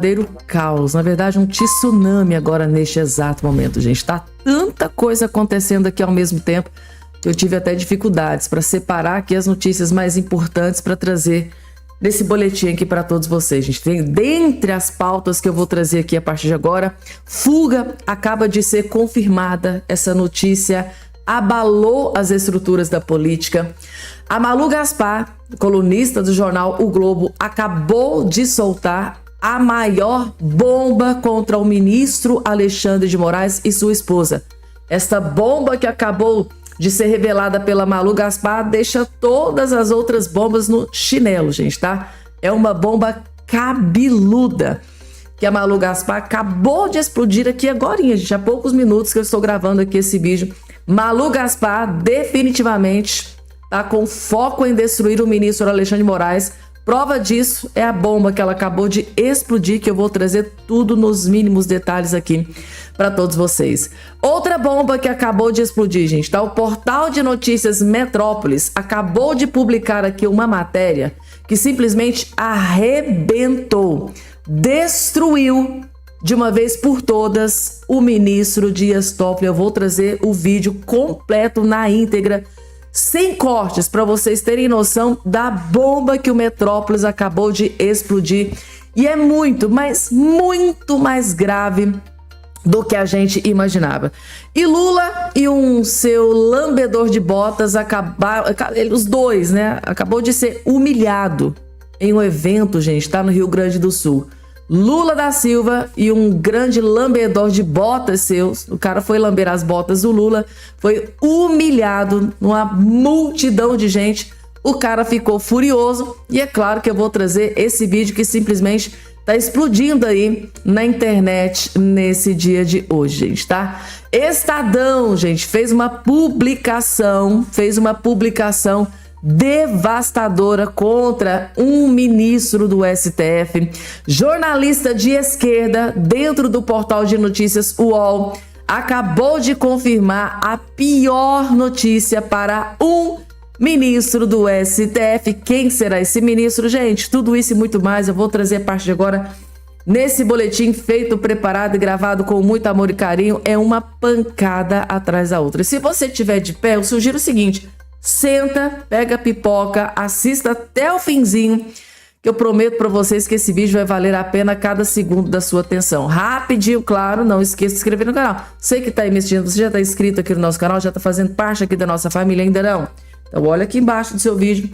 verdadeiro caos, na verdade um tsunami agora neste exato momento, gente. Tá tanta coisa acontecendo aqui ao mesmo tempo que eu tive até dificuldades para separar aqui as notícias mais importantes para trazer nesse boletim aqui para todos vocês, gente. Tem dentre as pautas que eu vou trazer aqui a partir de agora, fuga acaba de ser confirmada. Essa notícia abalou as estruturas da política. A Malu Gaspar, colunista do jornal O Globo, acabou de soltar a maior bomba contra o ministro Alexandre de Moraes e sua esposa. Esta bomba que acabou de ser revelada pela Malu Gaspar deixa todas as outras bombas no chinelo, gente, tá? É uma bomba cabeluda que a Malu Gaspar acabou de explodir aqui agora, gente, há poucos minutos que eu estou gravando aqui esse vídeo. Malu Gaspar definitivamente tá com foco em destruir o ministro Alexandre de Moraes. Prova disso é a bomba que ela acabou de explodir, que eu vou trazer tudo nos mínimos detalhes aqui para todos vocês. Outra bomba que acabou de explodir, gente, tá? O portal de notícias Metrópolis acabou de publicar aqui uma matéria que simplesmente arrebentou, destruiu de uma vez por todas o ministro Dias Toffoli. Eu vou trazer o vídeo completo na íntegra, sem cortes, para vocês terem noção da bomba que o Metrópolis acabou de explodir. E é muito, mas muito mais grave do que a gente imaginava. E Lula e seu lambedor de botas acabaram, os dois, né? Acabou de ser humilhado em um evento, gente, tá no Rio Grande do Sul. Lula da Silva e um grande lambedor de botas seus, o cara foi lamber as botas do Lula, foi humilhado numa multidão de gente. O cara ficou furioso e é claro que eu vou trazer esse vídeo que simplesmente tá explodindo aí na internet nesse dia de hoje, gente, tá? Estadão, gente, fez uma publicação devastadora contra um ministro do STF. Jornalista de esquerda dentro do portal de notícias UOL acabou de confirmar a pior notícia para um ministro do STF. Quem será esse ministro, gente? Tudo isso e muito mais eu vou trazer a partir de agora nesse boletim feito, preparado e gravado com muito amor e carinho. É uma pancada atrás da outra. E se você estiver de pé, eu sugiro o seguinte: senta, pega a pipoca, assista até o finzinho, que eu prometo para vocês que esse vídeo vai valer a pena cada segundo da sua atenção. Rapidinho, claro, não esqueça de se inscrever no canal. Sei que está aí me assistindo, você já está inscrito aqui no nosso canal, já está fazendo parte aqui da nossa família, ainda não? Então olha aqui embaixo do seu vídeo,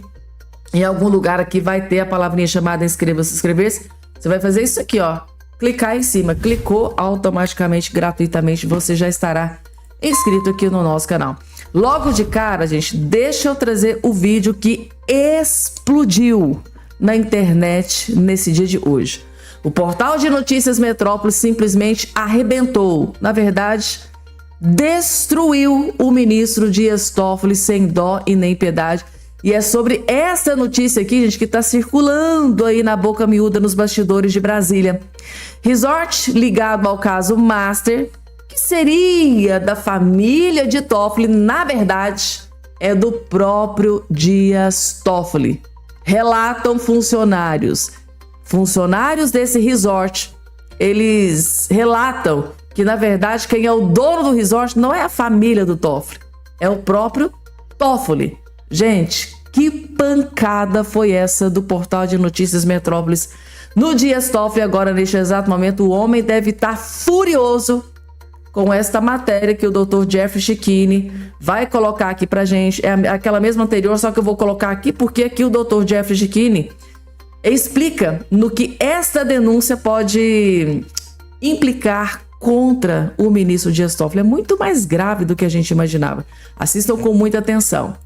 em algum lugar aqui vai ter a palavrinha chamada inscreva-se, inscrever-se. Você vai fazer isso aqui, ó, clicar em cima, clicou, automaticamente, gratuitamente, você já estará inscrito aqui no nosso canal. Logo de cara, gente, deixa eu trazer o vídeo que explodiu na internet nesse dia de hoje. O portal de notícias Metrópolis simplesmente arrebentou, na verdade, destruiu o ministro Dias Toffoli sem dó e nem piedade. E é sobre essa notícia aqui, gente, que está circulando aí na boca miúda nos bastidores de Brasília. Resort ligado ao caso Master, que seria da família de Toffoli, na verdade, é do próprio Dias Toffoli. Relatam funcionários desse resort, eles relatam que, na verdade, quem é o dono do resort não é a família do Toffoli, é o próprio Toffoli. Gente, que pancada foi essa do portal de notícias Metrópolis no Dias Toffoli? Agora, neste exato momento, o homem deve estar furioso com esta matéria que o Dr. Jeffrey Chechini vai colocar aqui pra gente. É aquela mesma anterior, só que eu vou colocar aqui porque aqui o Dr. Jeffrey Chechini explica no que esta denúncia pode implicar contra o ministro Dias Toffoli. É muito mais grave do que a gente imaginava. Assistam com muita atenção.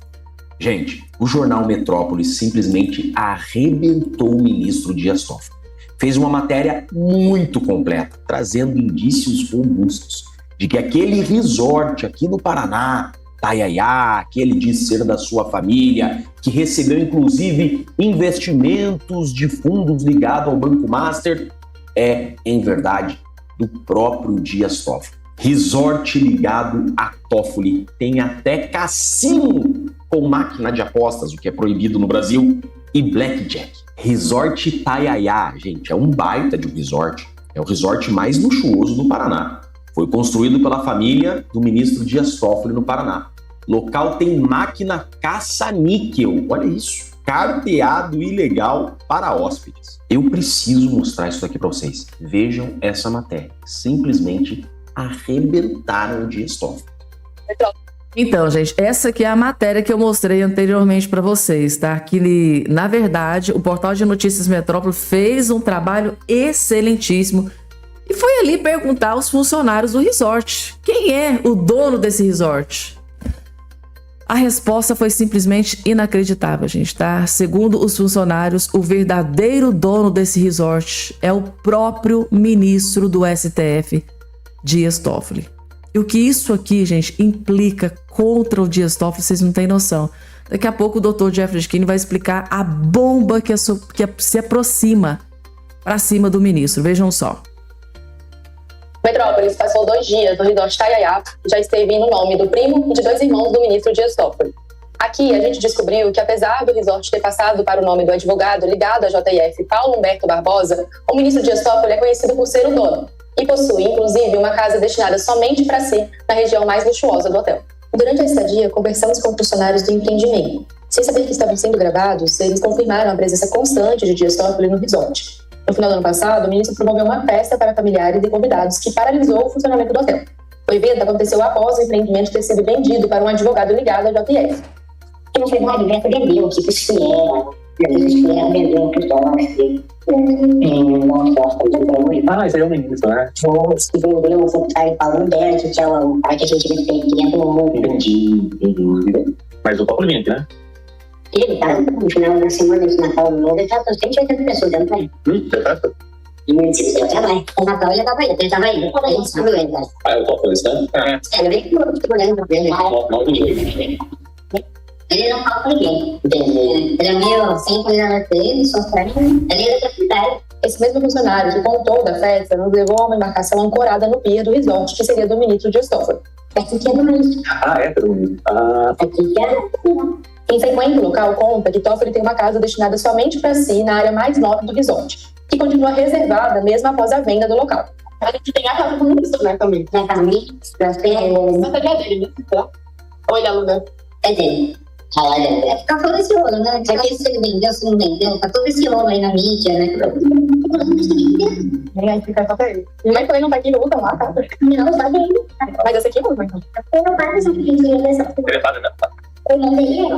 Gente, o jornal Metrópolis simplesmente arrebentou o ministro Dias Toffoli. Fez uma matéria muito completa, trazendo indícios robustos de que aquele resort aqui no Paraná, Taiaiá, que ele diz ser da sua família, que recebeu inclusive investimentos de fundos ligados ao Banco Master, é, em verdade, do próprio Dias Toffoli. Resort ligado a Toffoli, tem até cassino com máquina de apostas, o que é proibido no Brasil, e blackjack. Resort Itaiaiá, gente, é um baita de um resort. É o resort mais luxuoso do Paraná. Foi construído pela família do ministro Dias Toffoli no Paraná. Local tem máquina caça-níquel, olha isso, carteado ilegal para hóspedes. Eu preciso mostrar isso aqui para vocês. Vejam essa matéria. Simplesmente arrebentaram o Dias Toffoli. Então, gente, essa aqui é a matéria que eu mostrei anteriormente para vocês, tá? Que, na verdade, o Portal de Notícias Metrópole fez um trabalho excelentíssimo e foi ali perguntar aos funcionários do resort. Quem é o dono desse resort? A resposta foi simplesmente inacreditável, gente, tá? Segundo os funcionários, o verdadeiro dono desse resort é o próprio ministro do STF, Dias Toffoli. E o que isso aqui, gente, implica contra o Dias Toffoli, vocês não têm noção. Daqui a pouco o Dr. Jeffrey Schiene vai explicar a bomba que se aproxima para cima do ministro. Vejam só. Metrópolis passou 2 dias no resort Itaiaiá e já esteve no nome do primo e de 2 irmãos do ministro Dias Toffoli. Aqui a gente descobriu que, apesar do resort ter passado para o nome do advogado ligado à JF, Paulo Humberto Barbosa, o ministro Dias Toffoli é conhecido por ser o dono e possui, inclusive, uma casa destinada somente para si na região mais luxuosa do hotel. Durante a estadia, conversamos com funcionários do empreendimento. Sem saber que estavam sendo gravados, eles confirmaram a presença constante de Dias Toffoli no resort. No final do ano passado, o ministro promoveu uma festa para familiares e convidados que paralisou o funcionamento do hotel. O evento aconteceu após o empreendimento ter sido vendido para um advogado ligado à JF. Que não foi um evento vendeu, que isso era, vendeu para os hóspedes. Ah, esse aí é o ministro, né? Que vendeu o secretário Paulo Humberto, que é o cara que a gente respeita. Entendi. Mas o Toffoli mente, né? Ele tá no final da semana de Natal Novo, ele tá com 180 pessoas dentro pra ele. Certo? E o município deu trabalho. O Natal ele tava indo, ele tava indo. Ah, é o Toffoli, né? Ele veio com o olhando pra ele. Ele não fala com ninguém, entendeu? Ele é meio sem cuidar dele, só pra mim. Ele é secretário. Esse mesmo funcionário que contou da festa nos levou a uma embarcação ancorada no pier do resort, que seria do ministro Dias Toffoli. Aqui que é do ministro. Ah, é do ministro. Aqui que é do. Quem frequenta o local conta que Toffoli tem uma casa destinada somente para si na área mais nobre do resort, que continua reservada mesmo após a venda do local. A gente tem a casa do ministro, né, também. É para mim, para as pessoas. Essa é dele, né? Ou ele aluga? É dele. Olha, fica todo esse rolo, né? Já que se ele vendeu, se não vendeu, tá todo esse rolo aí na mídia, né? Aí fica só pra ele. Mas também não tá aqui, não usa lá, tá? Não, só dele. Mas esse aqui usa, então. Eu não pago essa pintinha dessa. Eu não tenho.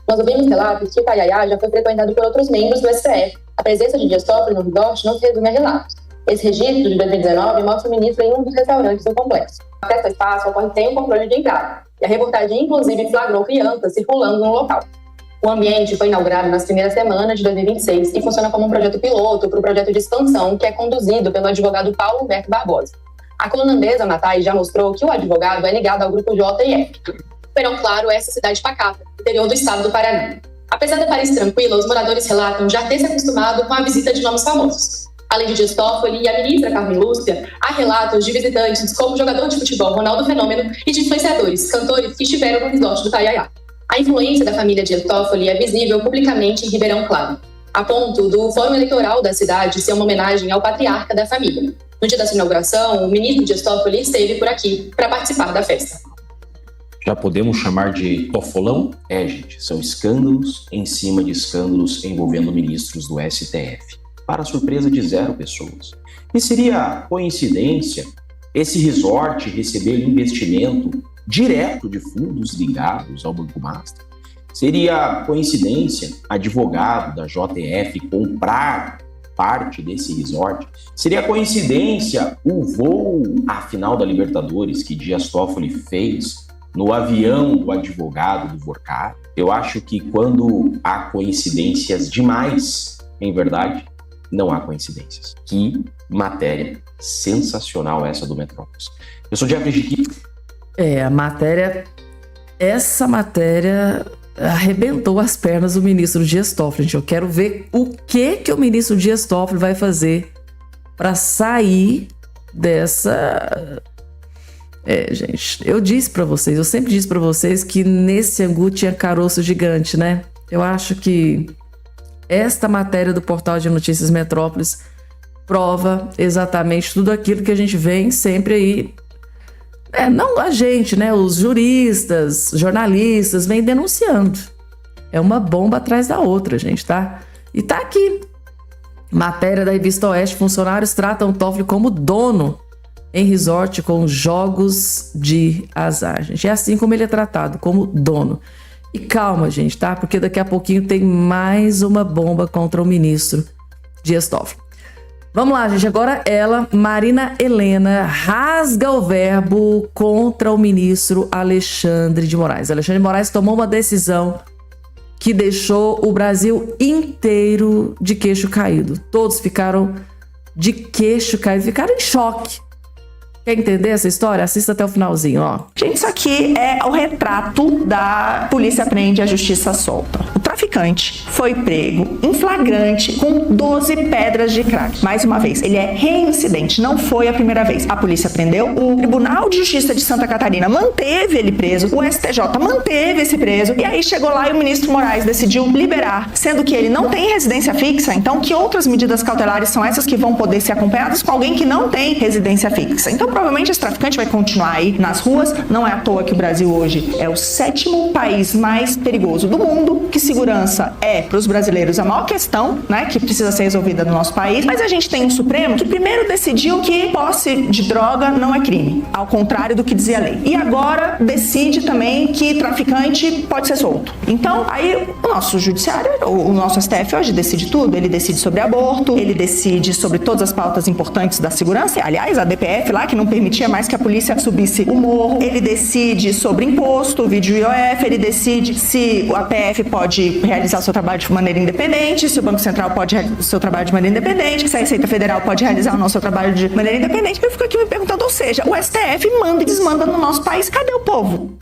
Nós ouvimos relatos que o Itaiaiá já foi frequentado por outros membros do STF. A presença de Dias Toffoli no resort não se resume a relatos. Esse registro de 2019 mostra o ministro em um dos restaurantes do complexo. A festa espaço ocorre sem o controle de entrada. E a reportagem, inclusive, flagrou crianças circulando no local. O ambiente foi inaugurado nas primeiras semanas de 2026 e funciona como um projeto piloto para o projeto de expansão que é conduzido pelo advogado Paulo Humberto Barbosa. A holandesa Matai já mostrou que o advogado é ligado ao grupo JF. Verão Claro é essa cidade pacata, interior do estado do Paraná. Apesar da Paris tranquila, os moradores relatam já ter se acostumado com a visita de nomes famosos. Além de Dias Toffoli e a ministra Carmen Lúcia, há relatos de visitantes como o jogador de futebol Ronaldo Fenômeno e de influenciadores, cantores que estiveram no resort do Itaiaiá. A influência da família Dias Toffoli é visível publicamente em Ribeirão Claro, a ponto do Fórum Eleitoral da cidade ser uma homenagem ao patriarca da família. No dia da sua inauguração, o ministro Dias Toffoli esteve por aqui para participar da festa. Já podemos chamar de tofolão? É, gente, são escândalos em cima de escândalos envolvendo ministros do STF. Para a surpresa de 0 pessoas. E seria coincidência esse resort receber investimento direto de fundos ligados ao Banco Master? Seria coincidência advogado da JF comprar parte desse resort? Seria coincidência o voo à final da Libertadores que Dias Toffoli fez no avião do advogado do Vorcar? Eu acho que quando há coincidências demais, em verdade, não há coincidências. Que matéria sensacional essa do Metrópolis. Eu sou Jeffrey Schiene. Essa matéria arrebentou as pernas do ministro Dias Toffoli. Gente, eu quero ver o que o ministro Dias Toffoli vai fazer para sair dessa Gente, eu sempre disse pra vocês que nesse angu tinha caroço gigante, né? Eu acho que esta matéria do Portal de Notícias Metrópolis prova exatamente tudo aquilo que a gente vem sempre aí. Não a gente, né? Os juristas, jornalistas vêm denunciando. É uma bomba atrás da outra, gente, tá? E tá aqui. Matéria da Revista Oeste: funcionários tratam Toffoli como dono em resort com jogos de azar, gente. É assim como ele é tratado, como dono. E calma, gente, tá? Porque daqui a pouquinho tem mais uma bomba contra o ministro Dias Toffoli. Vamos lá, gente. Agora ela, Marina Helena, rasga o verbo contra o ministro Alexandre de Moraes. Alexandre de Moraes tomou uma decisão que deixou o Brasil inteiro de queixo caído. Todos ficaram de queixo caído, ficaram em choque. Quer entender essa história? Assista até o finalzinho, ó. Gente, isso aqui é o retrato da Polícia Prende, a Justiça Solta. O traficante foi pego em flagrante com 12 pedras de crack. Mais uma vez, ele é reincidente, não foi a primeira vez. A polícia prendeu, o Tribunal de Justiça de Santa Catarina manteve ele preso, o STJ manteve esse preso, e aí chegou lá e o ministro Moraes decidiu liberar, sendo que ele não tem residência fixa. Então, que outras medidas cautelares são essas que vão poder ser acompanhadas com alguém que não tem residência fixa? Então, provavelmente esse traficante vai continuar aí nas ruas. Não é à toa que o Brasil hoje é o 7º país mais perigoso do mundo, que segurança é para os brasileiros a maior questão, né, que precisa ser resolvida no nosso país. Mas a gente tem um Supremo que primeiro decidiu que posse de droga não é crime, ao contrário do que dizia a lei. E agora decide também que traficante pode ser solto. Então, aí o nosso judiciário, o nosso STF hoje decide tudo. Ele decide sobre aborto, ele decide sobre todas as pautas importantes da segurança. Aliás, a DPF lá, que não permitia mais que a polícia subisse o morro. Ele decide sobre imposto, o vídeo IOF, ele decide se a PF pode realizar o seu trabalho de maneira independente, se o Banco Central pode realizar o seu trabalho de maneira independente, se a Receita Federal pode realizar o seu trabalho de maneira independente. Eu fico aqui me perguntando, ou seja, o STF manda e desmanda no nosso país. Cadê o povo?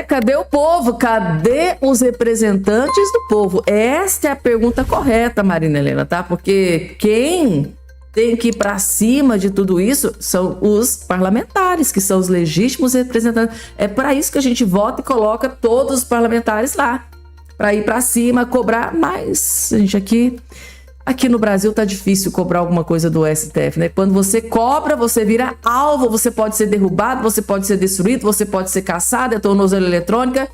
Cadê o povo? Cadê os representantes do povo? Esta é a pergunta correta, Marina Helena, tá? Porque quem tem que ir para cima de tudo isso são os parlamentares, que são os legítimos representantes. É para isso que a gente vota e coloca todos os parlamentares lá, para ir para cima, cobrar. Mas, gente, aqui no Brasil tá difícil cobrar alguma coisa do STF, né? Quando você cobra, você vira alvo, você pode ser derrubado, você pode ser destruído, você pode ser caçado, é tornozeleira eletrônica,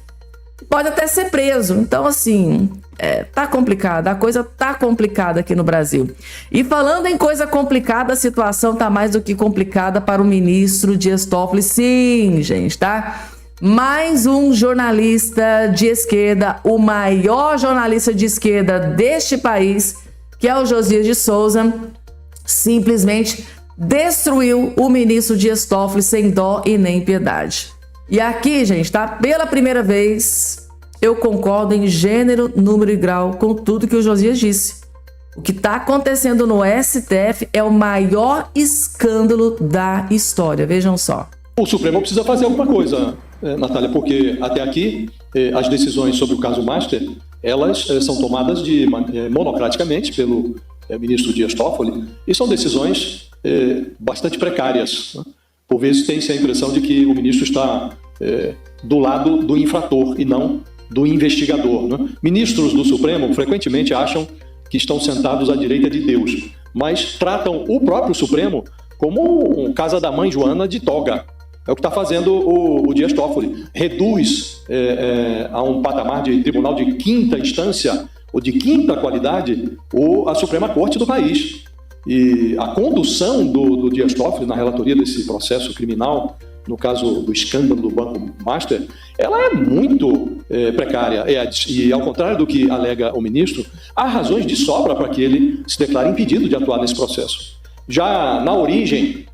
pode até ser preso. Então, assim, tá complicado, a coisa tá complicada aqui no Brasil. E falando em coisa complicada, a situação tá mais do que complicada para o ministro Dias Toffoli. Sim, gente, tá? Mais um jornalista de esquerda, o maior jornalista de esquerda deste país, que é o Josias de Souza, simplesmente destruiu o ministro Dias Toffoli sem dó e nem piedade. E aqui, gente, tá? Pela primeira vez, eu concordo em gênero, número e grau com tudo que o Josias disse. O que tá acontecendo no STF é o maior escândalo da história. Vejam só. O Supremo precisa fazer alguma coisa, Natália, porque até aqui as decisões sobre o caso Master, elas são tomadas monocraticamente pelo ministro Dias Toffoli, e são decisões bastante precárias, né? Por vezes tem-se a impressão de que o ministro está do lado do infrator e não do investigador, né? Ministros do Supremo frequentemente acham que estão sentados à direita de Deus, mas tratam o próprio Supremo como um casa da mãe Joana de toga. É o que está fazendo o Dias Toffoli. Reduz a um patamar de tribunal de quinta instância ou de quinta qualidade a Suprema Corte do país. E a condução do Dias Toffoli na relatoria desse processo criminal, no caso do escândalo do Banco Master, ela é muito precária. E ao contrário do que alega o ministro, há razões de sobra para que ele se declare impedido de atuar nesse processo. Já na origem,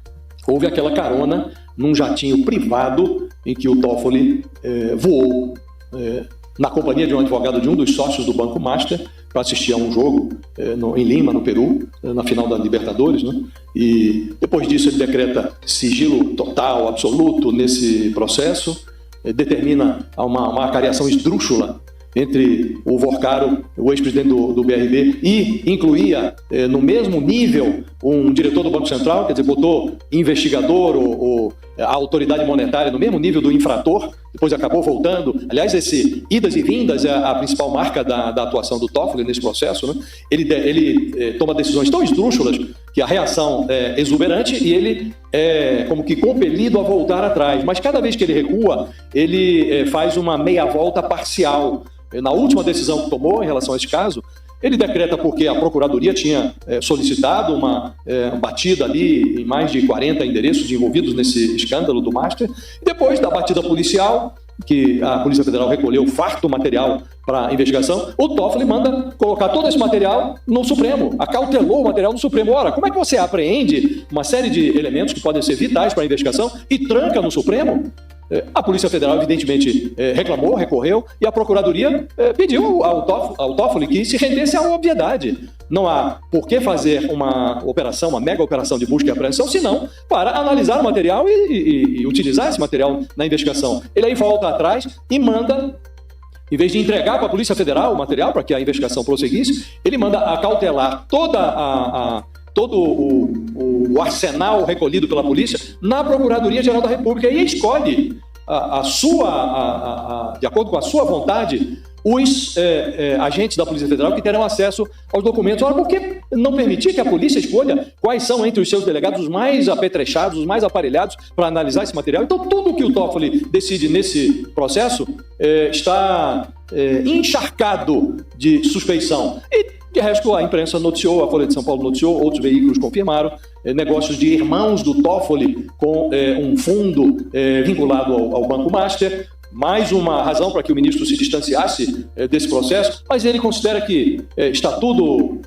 houve aquela carona num jatinho privado em que o Toffoli voou na companhia de um advogado de um dos sócios do Banco Master para assistir a um jogo em Lima, no Peru, na final da Libertadores, né? E depois disso ele decreta sigilo total, absoluto nesse processo, determina uma acariação esdrúxula entre o Vorcaro, o ex-presidente do BRB, e incluía no mesmo nível um diretor do Banco Central, quer dizer, botou investigador ou a autoridade monetária no mesmo nível do infrator, depois acabou voltando. Aliás, esse idas e vindas é a principal marca da atuação do Toffoli nesse processo, né? Ele toma decisões tão esdrúxulas que a reação é exuberante e ele é como que compelido a voltar atrás. Mas cada vez que ele recua, ele faz uma meia volta parcial. Na última decisão que tomou em relação a esse caso, ele decreta porque a Procuradoria tinha solicitado uma batida ali em mais de 40 endereços envolvidos nesse escândalo do Master. Depois da batida policial, que a Polícia Federal recolheu farto material para investigação, o Toffoli manda colocar todo esse material no Supremo, acautelou o material no Supremo. Ora, como é que você apreende uma série de elementos que podem ser vitais para a investigação e tranca no Supremo? A Polícia Federal, evidentemente, reclamou, recorreu, e a Procuradoria pediu ao Toffoli que se rendesse à obviedade. Não há por que fazer uma operação, uma mega operação de busca e apreensão, senão para analisar o material e utilizar esse material na investigação. Ele aí volta atrás e manda, em vez de entregar para a Polícia Federal o material para que a investigação prosseguisse, ele manda acautelar todo o arsenal recolhido pela polícia na Procuradoria-Geral da República e escolhe, de acordo com a sua vontade, os agentes da Polícia Federal que terão acesso aos documentos. Ora, por que não permitir que a polícia escolha quais são entre os seus delegados os mais apetrechados, os mais aparelhados para analisar esse material? Então, tudo que o Toffoli decide nesse processo está encharcado de suspeição. E, de resto, a imprensa noticiou, a Folha de São Paulo noticiou, outros veículos confirmaram negócios de irmãos do Toffoli com um fundo vinculado ao Banco Master. Mais uma razão para que o ministro se distanciasse desse processo, mas ele considera que está tudo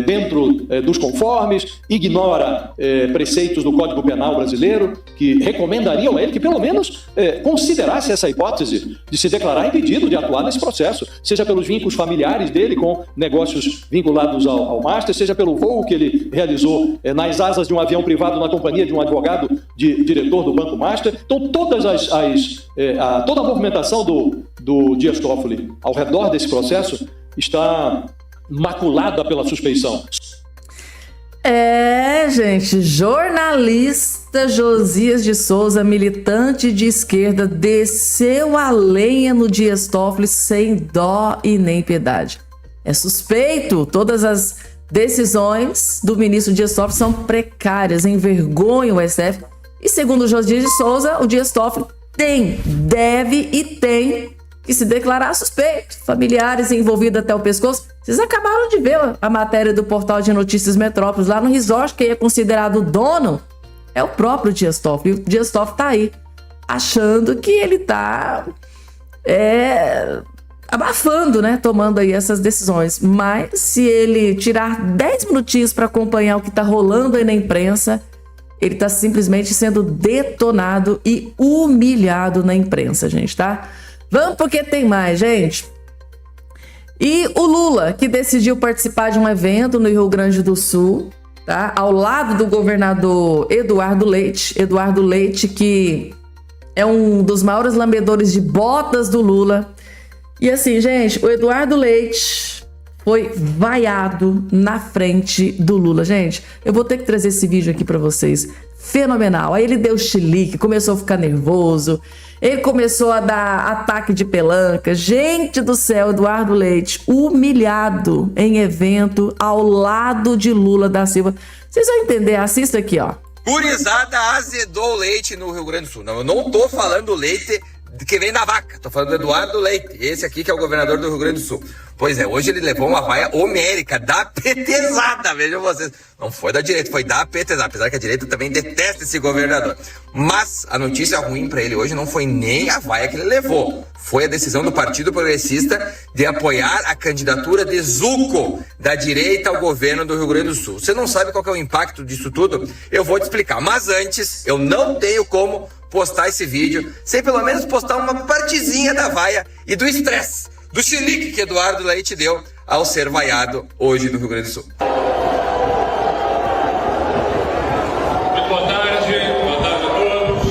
dentro dos conformes, ignora preceitos do Código Penal brasileiro que recomendariam a ele que pelo menos considerasse essa hipótese de se declarar impedido de atuar nesse processo, seja pelos vínculos familiares dele com negócios vinculados ao Master, seja pelo voo que ele realizou nas asas de um avião privado na companhia de um advogado diretor do Banco Master. Então toda a movimentação do Dias Toffoli ao redor desse processo está maculada pela suspeição. Gente, jornalista Josias de Souza, militante de esquerda, desceu a lenha no Dias Toffoli sem dó e nem piedade. É suspeito, todas as decisões do ministro Dias Toffoli são precárias, envergonham o STF. E segundo Josias de Souza, o Dias Toffoli deve e tem que se declarar suspeito. Familiares envolvidos até o pescoço. Vocês acabaram de ver a matéria do portal de notícias Metrópolis lá no resort, quem é considerado o dono é o próprio Dias Toffoli. E o Dias Toffoli tá aí, achando que ele tá abafando, né? Tomando aí essas decisões. Mas se ele tirar 10 minutinhos para acompanhar o que tá rolando aí na imprensa, ele tá simplesmente sendo detonado e humilhado na imprensa, gente, tá? Vamos porque tem mais, gente. E o Lula, que decidiu participar de um evento no Rio Grande do Sul, tá? Ao lado do governador Eduardo Leite. Eduardo Leite, que é um dos maiores lambedores de botas do Lula. E assim, gente, o Eduardo Leite foi vaiado na frente do Lula. Gente, eu vou ter que trazer esse vídeo aqui pra vocês. Fenomenal. Aí ele deu chilique, começou a ficar nervoso, ele começou a dar ataque de pelanca. Gente do céu, Eduardo Leite humilhado em evento ao lado de Lula da Silva. Vocês vão entender, assista aqui, ó. Gurizada azedou o leite no Rio Grande do Sul. Não, eu não tô falando do leite que vem da vaca, tô falando do Eduardo Leite, esse aqui que é o governador do Rio Grande do Sul. Pois é, hoje ele levou uma vaia homérica da petezada, vejam vocês. Não foi da direita, foi da petezada, apesar que a direita também detesta esse governador. Mas a notícia ruim pra ele hoje não foi nem a vaia que ele levou, foi a decisão do Partido Progressista de apoiar a candidatura de Zucco, da direita ao governo do Rio Grande do Sul. Você não sabe qual que é o impacto disso tudo? Eu vou te explicar, mas antes, eu não tenho como postar esse vídeo sem pelo menos postar uma partezinha da vaia e do estresse, do chilique que Eduardo Leite deu ao ser vaiado hoje no Rio Grande do Sul. Muito boa tarde a todos.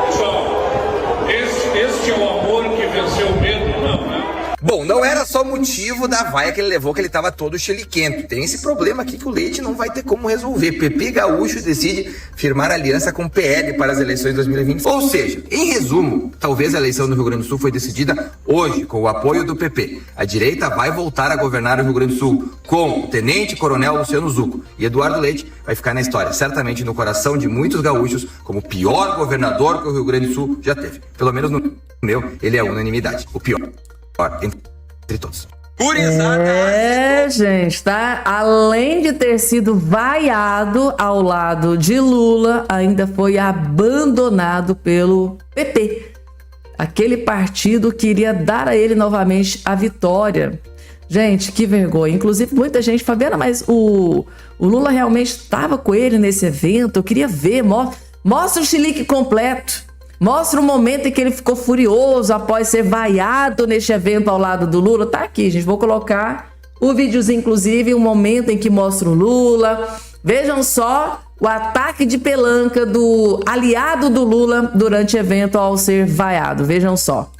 Pessoal, este é o amor que venceu o motivo da vaia que ele levou, que ele tava todo chiliquento. Tem esse problema aqui que o Leite não vai ter como resolver. PP Gaúcho decide firmar aliança com o PL para as eleições de 2020. Ou seja, em resumo, talvez a eleição do Rio Grande do Sul foi decidida hoje, com o apoio do PP. A direita vai voltar a governar o Rio Grande do Sul com o tenente-coronel Luciano Zucco. E Eduardo Leite vai ficar na história, certamente no coração de muitos gaúchos, como o pior governador que o Rio Grande do Sul já teve. Pelo menos no meu, ele é a unanimidade. O pior entre todos. Gente, tá? Além de ter sido vaiado ao lado de Lula, ainda foi abandonado pelo PP. Aquele partido queria dar a ele novamente a vitória. Gente, que vergonha. Inclusive, muita gente, Fabiana, mas o Lula realmente estava com ele nesse evento? Eu queria ver. Mostra o chilique completo. Mostra o momento em que ele ficou furioso após ser vaiado neste evento ao lado do Lula. Tá aqui, gente. Vou colocar o videozinho, inclusive, um momento em que mostra o Lula. Vejam só o ataque de pelanca do aliado do Lula durante o evento ao ser vaiado. Vejam só.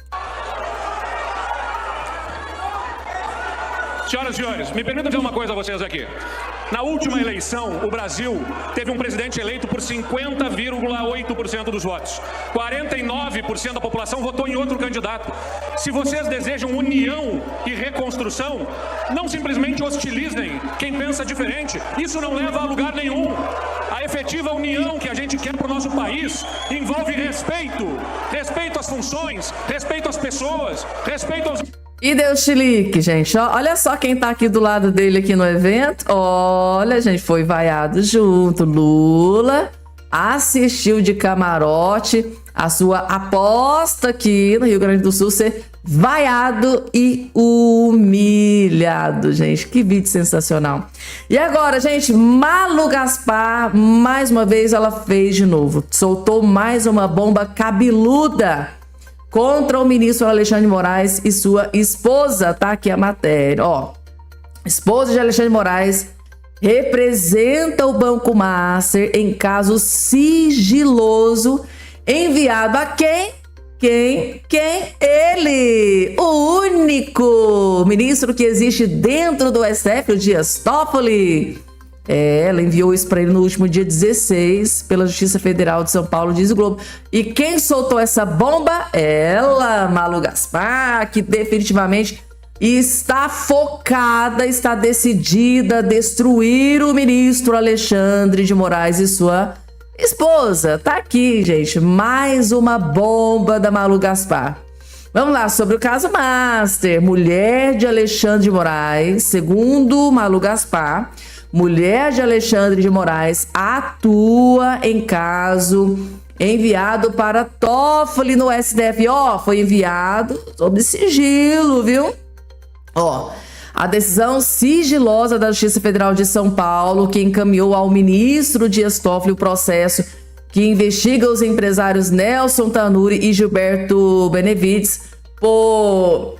Senhoras e senhores, me permitam dizer uma coisa a vocês aqui. Na última eleição, o Brasil teve um presidente eleito por 50,8% dos votos. 49% da população votou em outro candidato. Se vocês desejam união e reconstrução, não simplesmente hostilizem quem pensa diferente. Isso não leva a lugar nenhum. A efetiva união que a gente quer para o nosso país envolve respeito. Respeito às funções, respeito às pessoas, respeito aos... E deu chilique, gente. Olha só quem tá aqui do lado dele aqui no evento. Olha, gente, foi vaiado junto. Lula assistiu de camarote a sua aposta aqui no Rio Grande do Sul ser vaiado e humilhado, gente. Que vídeo sensacional. E agora, gente, Malu Gaspar, mais uma vez ela fez de novo. Soltou mais uma bomba cabeluda contra o ministro Alexandre de Moraes e sua esposa. Tá aqui a matéria, ó. Esposa de Alexandre de Moraes representa o Banco Master em caso sigiloso enviado a quem? Quem? Ele! O único ministro que existe dentro do STF, o Dias Toffoli. Ela enviou isso para ele no último dia 16 pela Justiça Federal de São Paulo, diz o Globo. E quem soltou essa bomba? Ela, Malu Gaspar, que definitivamente está focada, está decidida a destruir o ministro Alexandre de Moraes e sua esposa. Tá aqui, gente, mais uma bomba da Malu Gaspar. Vamos lá, sobre o caso Master. Mulher de Alexandre de Moraes, segundo Malu Gaspar, mulher de Alexandre de Moraes atua em caso enviado para Toffoli no STF. Foi enviado sob sigilo, viu? A decisão sigilosa da Justiça Federal de São Paulo, que encaminhou ao ministro Dias Toffoli o processo que investiga os empresários Nelson Tanuri e Gilberto Benevides por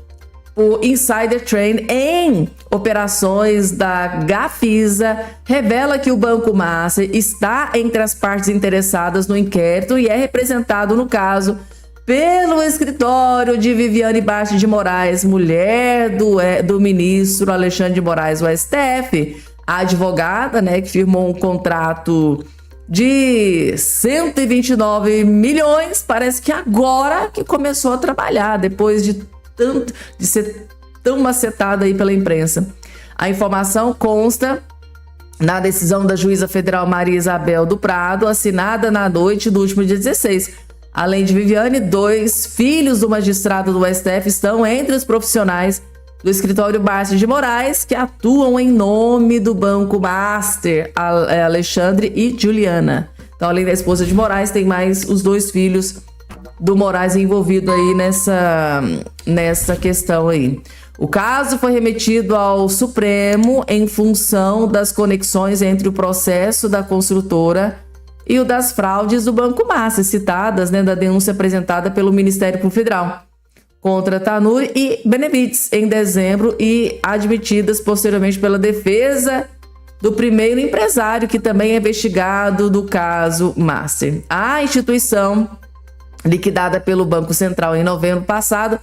insider trading em operações da Gafisa, revela que o Banco Master está entre as partes interessadas no inquérito e é representado, no caso, pelo escritório de Viviane Baixa de Moraes, mulher do ministro Alexandre de Moraes, o STF. A advogada, que firmou um contrato de 129 milhões, parece que agora que começou a trabalhar, depois de ser tão macetada aí pela imprensa. A informação consta na decisão da juíza federal Maria Isabel do Prado, assinada na noite do último dia 16. Além de Viviane, 2 filhos do magistrado do STF estão entre os profissionais do escritório Baixa de Moraes que atuam em nome do Banco Master, Alexandre e Juliana. Então, além da esposa de Moraes, tem mais os 2 filhos do Moraes envolvido aí nessa questão aí. O caso foi remetido ao Supremo em função das conexões entre o processo da construtora e o das fraudes do Banco Master, citadas da denúncia apresentada pelo Ministério Público Federal contra Tanuri e Benevides em dezembro e admitidas posteriormente pela defesa do primeiro empresário, que também é investigado do caso Master. A instituição, liquidada pelo Banco Central em novembro passado,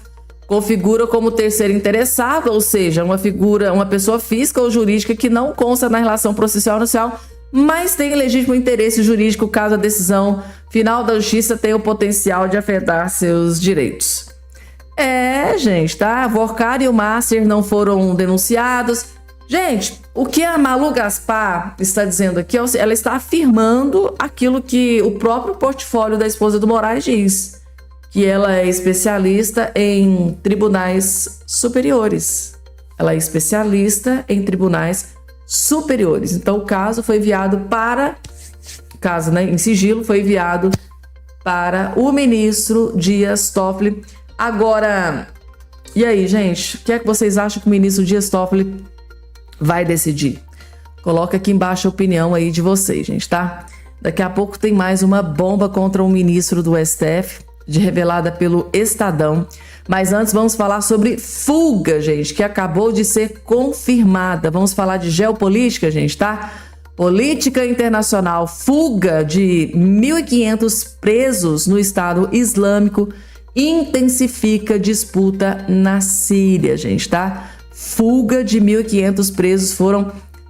configura como terceiro interessado, ou seja, uma pessoa física ou jurídica que não consta na relação processual inicial, mas tem legítimo interesse jurídico caso a decisão final da justiça tenha o potencial de afetar seus direitos. Gente, tá? Vorcar e o Master não foram denunciados. Gente, o que a Malu Gaspar está dizendo aqui, ela está afirmando aquilo que o próprio portfólio da esposa do Moraes diz, que ela é especialista em tribunais superiores. Ela é especialista em tribunais superiores. Então, o caso foi enviado em sigilo, foi enviado para o ministro Dias Toffoli. Agora, e aí, gente? O que é que vocês acham que o ministro Dias Toffoli vai decidir? Coloca aqui embaixo a opinião aí de vocês, gente, tá? Daqui a pouco tem mais uma bomba contra um ministro do STF, revelada pelo Estadão. Mas antes vamos falar sobre fuga, gente, que acabou de ser confirmada. Vamos falar de geopolítica, gente, tá? Política internacional, fuga de 1.500 presos no Estado Islâmico intensifica disputa na Síria, gente, tá? Fuga de 1.500 presos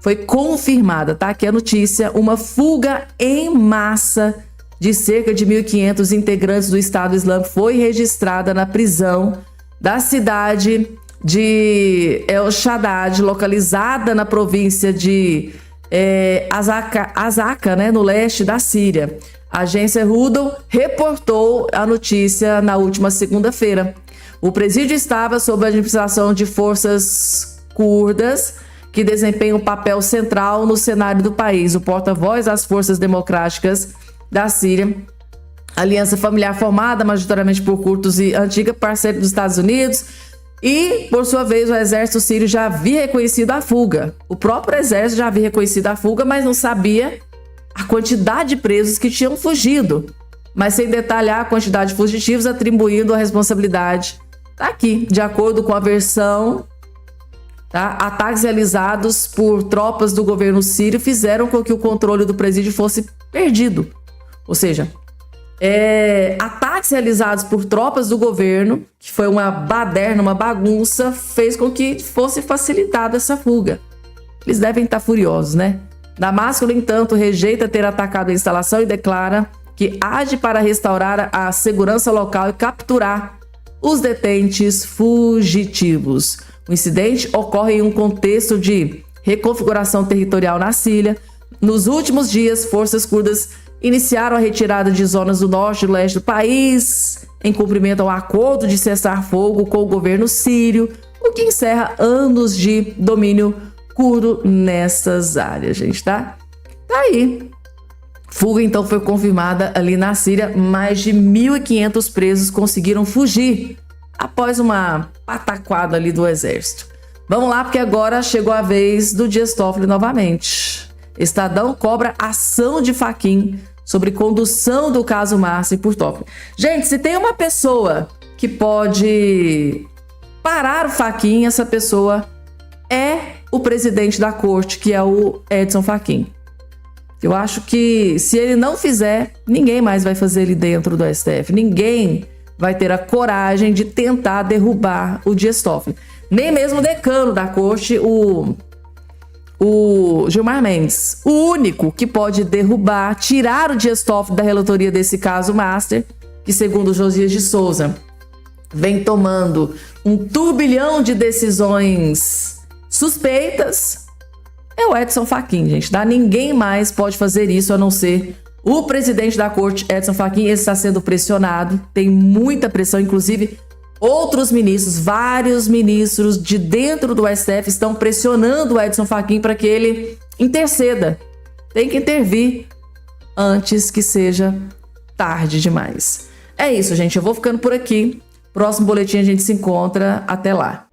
foi confirmada, tá? Aqui a notícia, uma fuga em massa de cerca de 1.500 integrantes do Estado Islâmico foi registrada na prisão da cidade de El Shaddad, localizada na província de Azaka, né, no leste da Síria. A agência Rudel reportou a notícia na última segunda-feira. O presídio estava sob a administração de forças curdas que desempenham um papel central no cenário do país. O porta-voz das forças democráticas da Síria, aliança familiar formada majoritariamente por curdos e antiga parceira dos Estados Unidos, e, por sua vez, o exército sírio já havia reconhecido a fuga. O próprio exército já havia reconhecido a fuga, mas não sabia a quantidade de presos que tinham fugido, mas sem detalhar a quantidade de fugitivos, atribuindo a responsabilidade. Tá aqui, de acordo com a versão, tá? Ataques realizados por tropas do governo sírio fizeram com que o controle do presídio fosse perdido. Ou seja, ataques realizados por tropas do governo, que foi uma baderna, uma bagunça, fez com que fosse facilitada essa fuga. Eles devem estar furiosos, né? Damasco, no entanto, rejeita ter atacado a instalação e declara que age para restaurar a segurança local e capturar os detentes fugitivos. O incidente ocorre em um contexto de reconfiguração territorial na Síria. Nos últimos dias, forças curdas iniciaram a retirada de zonas do norte e do leste do país, em cumprimento ao acordo de cessar-fogo com o governo sírio, o que encerra anos de domínio curdo nessas áreas, gente, tá? Tá aí. Fuga, então, foi confirmada ali na Síria. Mais de 1.500 presos conseguiram fugir após uma pataquada ali do exército. Vamos lá, porque agora chegou a vez do Dias Toffoli novamente. Estadão cobra ação de Fachin sobre condução do caso Master por Toffoli. Gente, se tem uma pessoa que pode parar o Fachin, essa pessoa é o presidente da corte, que é o Edson Fachin. Eu acho que se ele não fizer, ninguém mais vai fazer ele dentro do STF. Ninguém vai ter a coragem de tentar derrubar o Dias Toffoli. Nem mesmo o decano da corte, o Gilmar Mendes. O único que pode derrubar, tirar o Dias Toffoli da relatoria desse caso Master, que segundo Josias de Souza, vem tomando um turbilhão de decisões suspeitas, é o Edson Fachin, gente, tá? Ninguém mais pode fazer isso a não ser o presidente da corte, Edson Fachin. Ele está sendo pressionado, tem muita pressão, inclusive outros ministros, vários ministros de dentro do STF estão pressionando o Edson Fachin para que ele interceda. Tem que intervir antes que seja tarde demais. É isso, gente, eu vou ficando por aqui. Próximo boletim a gente se encontra. Até lá.